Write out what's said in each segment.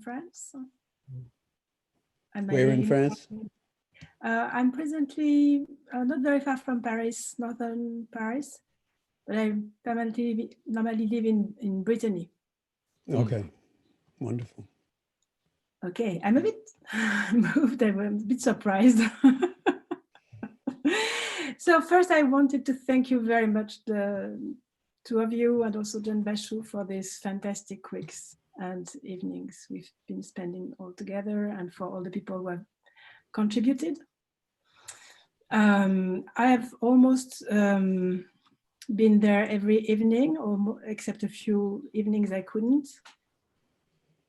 France. And Where in France? I'm presently not very far from Paris, northern Paris, but I normally live in Brittany. Okay, wonderful. Okay, I'm a bit moved, I'm a bit surprised. So first I wanted to thank you very much, the two of you, and also Jon Bashu, for these fantastic weeks and evenings we've been spending all together, and for all the people who have contributed. I have almost been there every evening, except a few evenings I couldn't.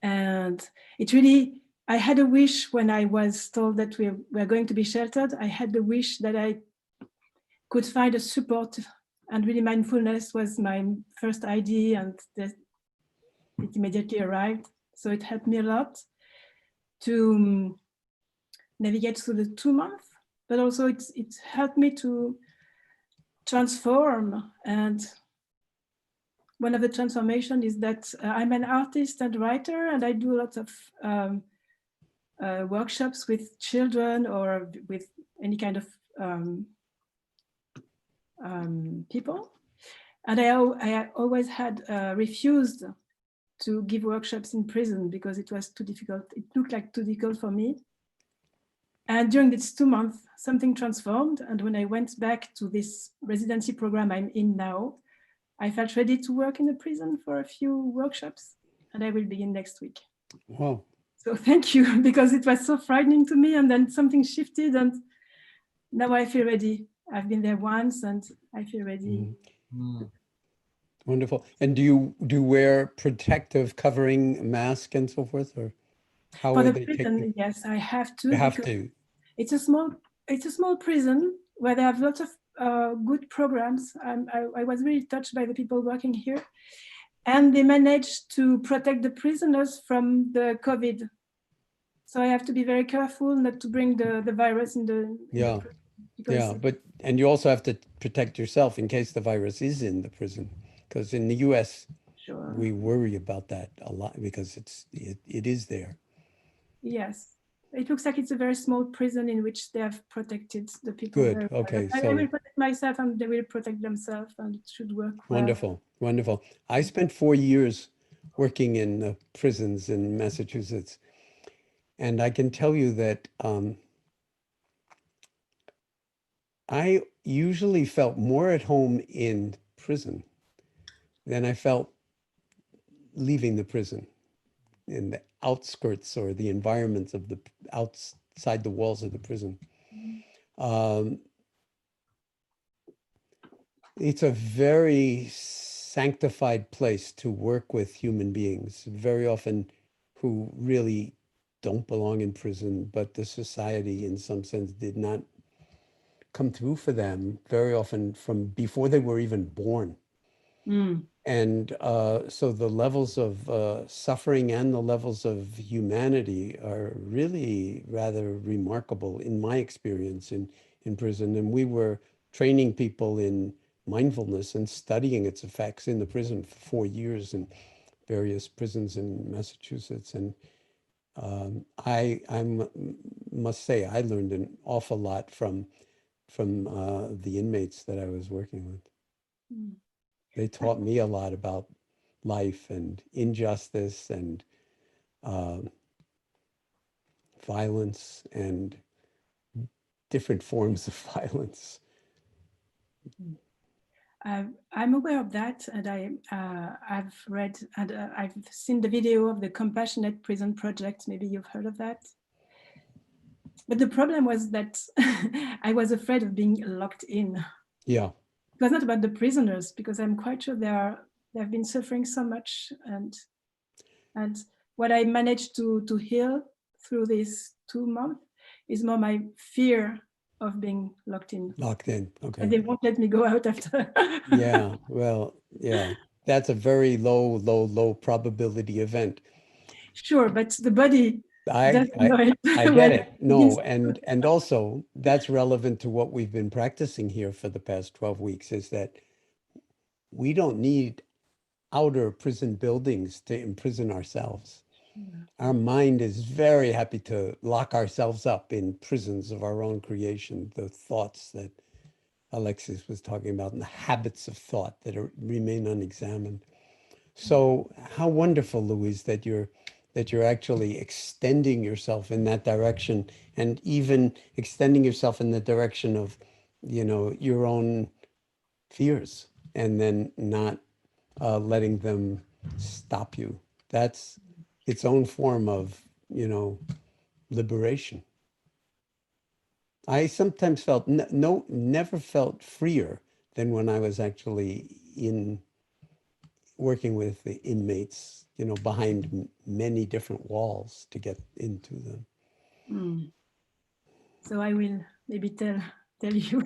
And it really, I had a wish when I was told that we were going to be sheltered. I had the wish that I could find a support, and really mindfulness was my first idea, and it immediately arrived. So it helped me a lot to navigate through the 2 months, but also it helped me to transform. And one of the transformation is that I'm an artist and writer, and I do lots of workshops with children or with any kind of people. And I always had refused to give workshops in prison because it was too difficult. It looked like too difficult for me. And during this 2 months, something transformed. And when I went back to this residency program I'm in now, I felt ready to work in a prison for a few workshops, and I will begin next week. Wow. So thank you, because it was so frightening to me, and then something shifted, and now I feel ready. I've been there once, and I feel ready. Wonderful. And do you wear protective covering, mask, and so forth, or how For are the they prison, taking? yes, I have to. You have to. It's a small prison where they have lots of good programs. I was really touched by the people working here, and they managed to protect the prisoners from the COVID. So I have to be very careful not to bring the virus in the Yeah. because But and you also have to protect yourself in case the virus is in the prison, because in the US, sure. we worry about that a lot because it is there. Yes. It looks like it's a very small prison in which they have protected the people. Good. Okay. I So will protect myself, and they will protect themselves, and it should work well. wonderful. Wonderful. I spent 4 years working in prisons in Massachusetts. And I can tell you that I usually felt more at home in prison than I felt leaving the prison, in the outskirts or the environments of the outside the walls of the prison. It's a very sanctified place to work with human beings, very often who really don't belong in prison, but the society in some sense did not come through for them very often from before they were even born. And so the levels of suffering and the levels of humanity are really rather remarkable in my experience in prison. And we were training people in mindfulness and studying its effects in the prison for 4 years in various prisons in Massachusetts. And must say I learned an awful lot from the inmates that I was working with. They taught me a lot about life and injustice and violence and different forms of violence. I'm aware of that, and I've read and I've seen the video of the Compassionate Prison Project. Maybe you've heard of that. But the problem was that I was afraid of being locked in. Yeah. It was not about the prisoners, because I'm quite sure they have been suffering so much, and what I managed to heal through these 2 months is more my fear of being locked in. Locked in. Okay. And they won't let me go out after. Yeah. Well, yeah. That's a very low probability event. Sure, but the body I doesn't know it. get it. No, and also that's relevant to what we've been practicing here for the past 12 weeks, is that we don't need outer prison buildings to imprison ourselves. Our mind is very happy to lock ourselves up in prisons of our own creation, the thoughts that Alexis was talking about, and the habits of thought that remain unexamined. So how wonderful, Louise, that you're actually extending yourself in that direction, and even extending yourself in the direction of, your own fears, and then not letting them stop you. That's its own form of, liberation. I sometimes felt never felt freer than when I was actually in working with the inmates, behind many different walls to get into them. Mm. So I will maybe tell you.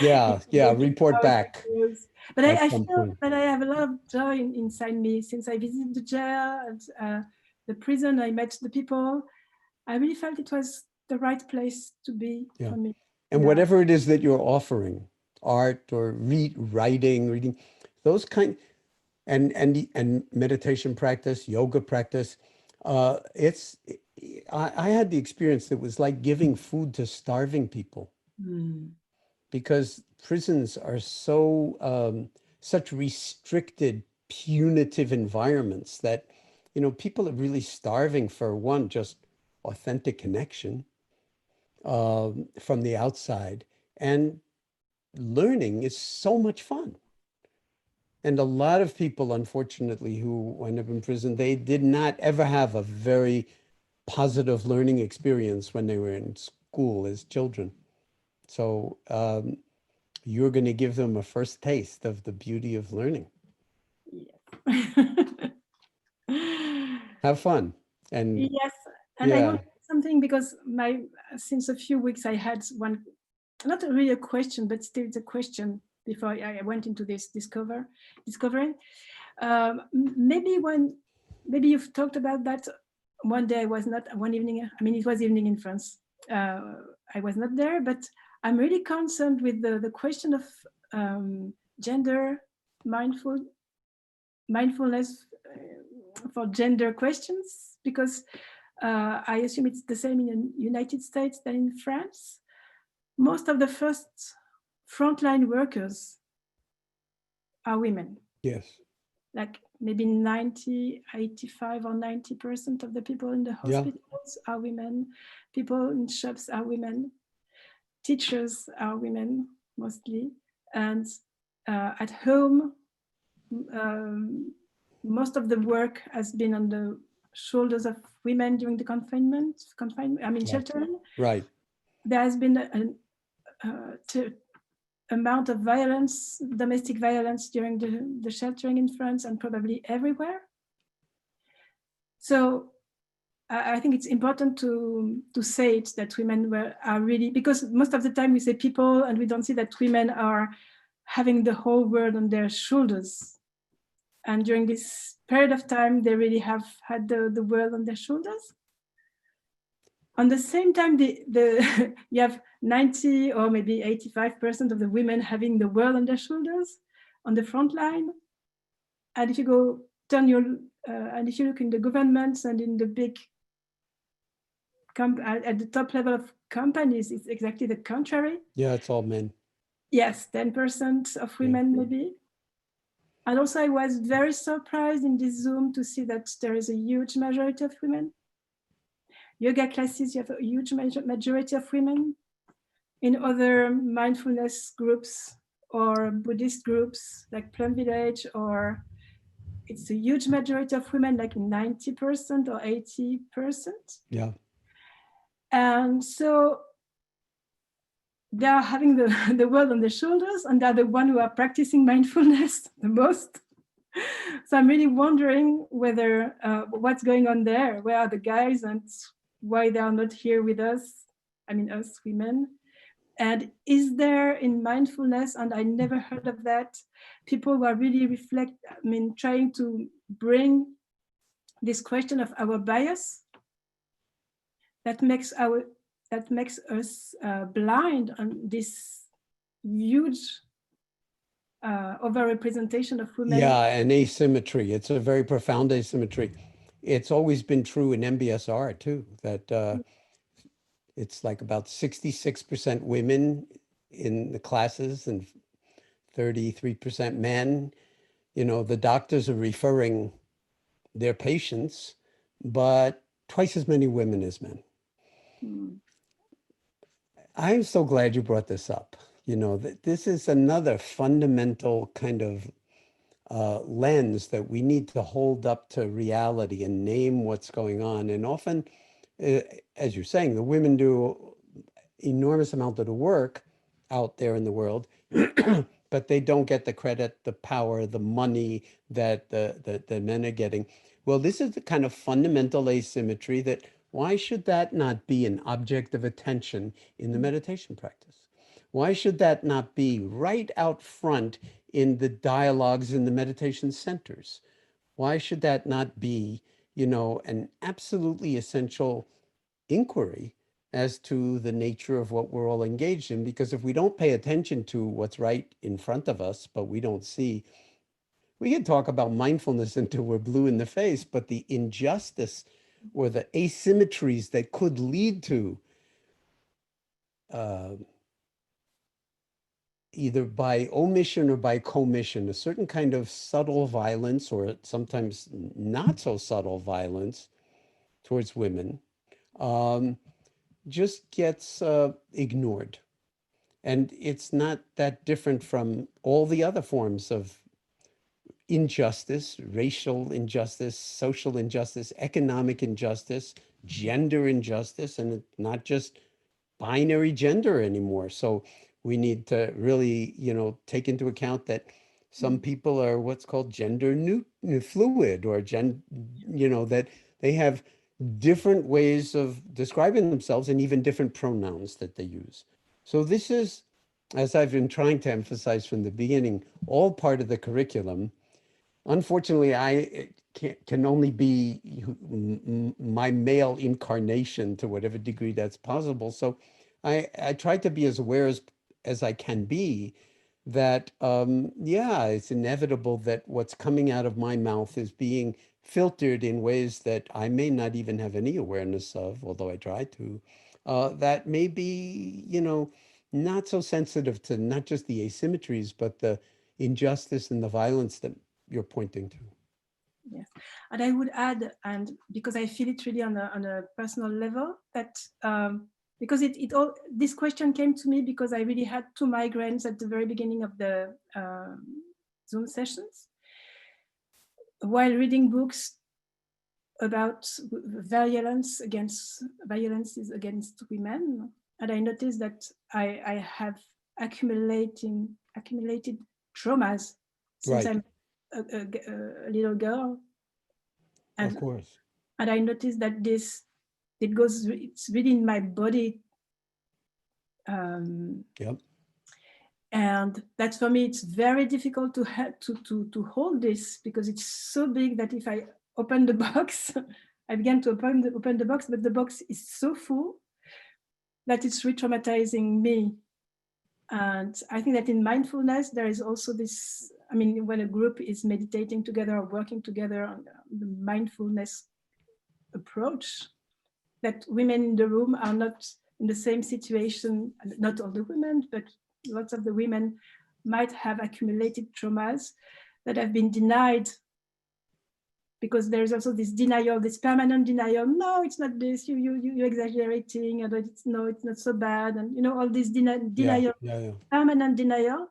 Yeah, report back But at I some feel point. that I have a lot of joy inside me since I visited the jail and the prison. I met the people. I really felt it was the right place to be Yeah. for me. And Yeah. whatever it is that you're offering, art or reading, those and meditation practice, yoga practice, I had the experience that was like giving food to starving people, Mm. because prisons are such restricted, punitive environments that, people are really starving for, one, just authentic connection from the outside. And learning is so much fun. And a lot of people, unfortunately, who wind up in prison, they did not ever have a very positive learning experience when they were in school as children. So you're going to give them a first taste of the beauty of learning. Yes. Have fun. And Yes, and I yeah, want something because since a few weeks I had one, not really a question, but still it's a question before I went into this discovering. Maybe you've talked about that. One day I was not, one evening, I mean, it was evening in France. I was not there, but I'm really concerned with the question of gender mindfulness for gender questions, because I assume it's the same in the United States than in France. Most of the first frontline workers are women. yes. Like maybe 90, 85 or 90% of the people in the Yeah. hospitals are women. People in shops are women. Teachers are women mostly. And at home, most of the work has been on the shoulders of women during the confinement, sheltering. Right. There has been an amount of violence, domestic violence during the sheltering in France and probably everywhere. So I think it's important to say it, that women are really, because most of the time we say people and we don't see that women are having the whole world on their shoulders. And during this period of time, they really have had the world on their shoulders. On the same time, you have 90 or maybe 85% of the women having the world on their shoulders on the front line. And if you and if you look in the governments and in the big, at the top level of companies, it's exactly the contrary. Yeah, it's all men. Yes, 10% of women maybe. And also I was very surprised in this Zoom to see that there is a huge majority of women. Yoga classes, you have a huge majority of women. In other mindfulness groups or Buddhist groups like Plum Village, or it's a huge majority of women, like 90% or 80%. Yeah. And so they are having the world on their shoulders, and they're the one who are practicing mindfulness the most. So I'm really wondering whether what's going on there, where are the guys and why they are not here with us, I mean us women. And is there in mindfulness, and I never heard of that, people who are really trying to bring this question of our bias that makes us blind on this huge overrepresentation of women. Yeah, and asymmetry. It's a very profound asymmetry. it's always been true in MBSR too, that it's like about 66% women in the classes and 33% men. You know, the doctors are referring their patients, but twice as many women as men. Mm. I'm so glad you brought this up. You know, that this is another fundamental kind of lens that we need to hold up to reality and name what's going on. And often, uh, as you're saying, the women do enormous amount of the work out there in the world, but they don't get the credit, the power, the money that the men are getting. Well, this is the kind of fundamental asymmetry that why should that not be an object of attention in the meditation practice? Why should that not be right out front in the dialogues in the meditation centers? Why should that not be, you know, an absolutely essential inquiry as to the nature of what we're all engaged in? Because if we don't pay attention to what's right in front of us, but we don't see, we can talk about mindfulness until we're blue in the face, but the injustice or the asymmetries that could lead to uh, either by omission or by commission, a certain kind of subtle violence or sometimes not so subtle violence towards women, um, just gets ignored. And it's not that different from all the other forms of injustice, racial injustice, social injustice, economic injustice, gender injustice, and not just binary gender anymore. So we need to really, you know, take into account that some people are what's called gender fluid or you know, that they have different ways of describing themselves and even different pronouns that they use. So this is, as I've been trying to emphasize from the beginning, all part of the curriculum. Unfortunately, I can only be my male incarnation to whatever degree that's possible. So I try to be as aware as I can be that, yeah, it's inevitable that what's coming out of my mouth is being filtered in ways that I may not even have any awareness of, although I try to, that may be, you know, not so sensitive to not just the asymmetries, but the injustice and the violence that you're pointing to. Yes, and I would add, and because I feel it really on a personal level, that because it all, this question came to me because I really had 2 migraines at the very beginning of the Zoom sessions while reading books about violences against women, and I noticed that I have accumulated traumas since Right. I'm a little girl, Of and course. I noticed that it's really in my body, Yep. and that for me it's very difficult to hold this because it's so big that if I open the box, I began to open the box, but the box is so full that it's re-traumatizing me. And I think that in mindfulness there is also this, I mean, when a group is meditating together or working together on the mindfulness approach, that women in the room are not in the same situation, not all the women, but lots of the women might have accumulated traumas that have been denied, because there is also this denial, this permanent denial. No, it's not this. You're exaggerating, and it's not so bad, and you know, all this Yeah. denial, Yeah. Yeah. permanent denial.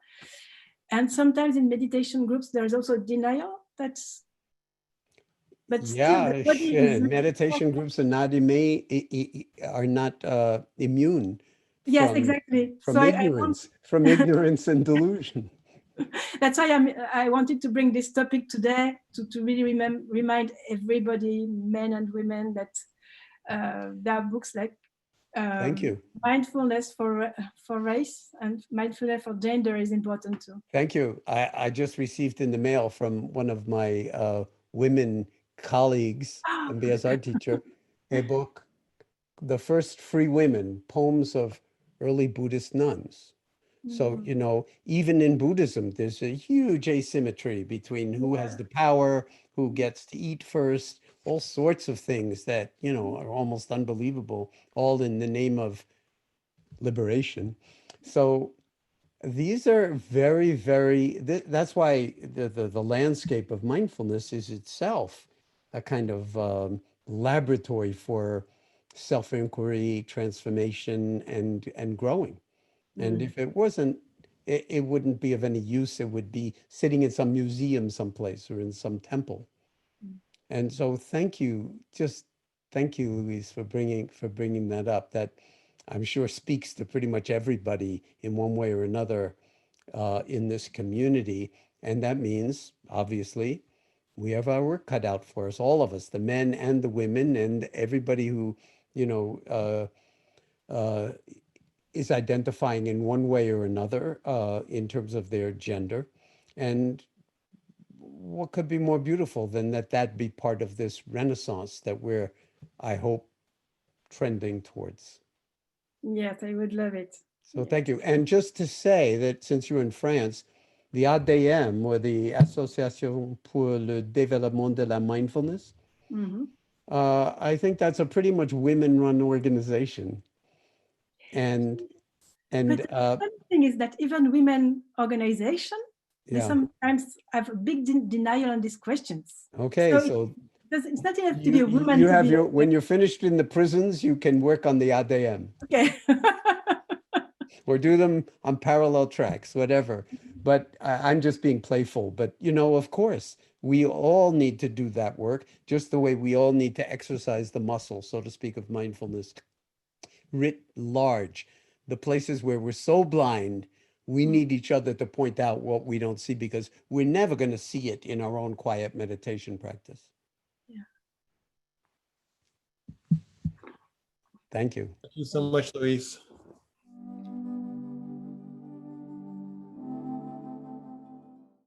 And sometimes in meditation groups, there is also denial. But still, the Yeah. body is Meditation groups are not immune yes, exactly. So I want. from ignorance and delusion. That's why I wanted to bring this topic today to really remind everybody, men and women, that there are books like Thank you. Mindfulness for race and Mindfulness for gender is important too. Thank you. I just received in the mail from one of my women colleagues, MBSR teacher, a book, The First Free Women, Poems of Early Buddhist Nuns. So, you know, even in Buddhism, there's a huge asymmetry between who has the power, who gets to eat first, all sorts of things that, you know, are almost unbelievable, all in the name of liberation. So these are very, very, that's why the landscape of mindfulness is itself a kind of laboratory for self-inquiry, transformation, and growing. And if it wasn't, it wouldn't be of any use. It would be sitting in some museum someplace or in some temple. And so thank you, just thank you, Louise, for bringing that up. That I'm sure speaks to pretty much everybody in one way or another in this community. And that means, obviously, we have our work cut out for us, all of us, the men and the women, and everybody who, you know, is identifying in one way or another in terms of their gender. And what could be more beautiful than that be part of this renaissance that we're, I hope, trending towards. Yes, I would love it. So Yes. thank you. And just to say that since you're in France, the ADM, or the Association pour le Développement de la Mindfulness, I think that's a pretty much women-run organization. And But the funny thing is that even women organization, they sometimes have a big denial on these questions. Okay, so it's not enough to be a woman. You have your, when you're finished in the prisons, you can work on the ADM. Okay. Or do them on parallel tracks, whatever. But I'm just being playful. But, you know, of course, we all need to do that work, just the way we all need to exercise the muscle, so to speak, of mindfulness writ large. The places where we're so blind, we need each other to point out what we don't see, because we're never going to see it in our own quiet meditation practice. Yeah. Thank you. Thank you so much, Louise.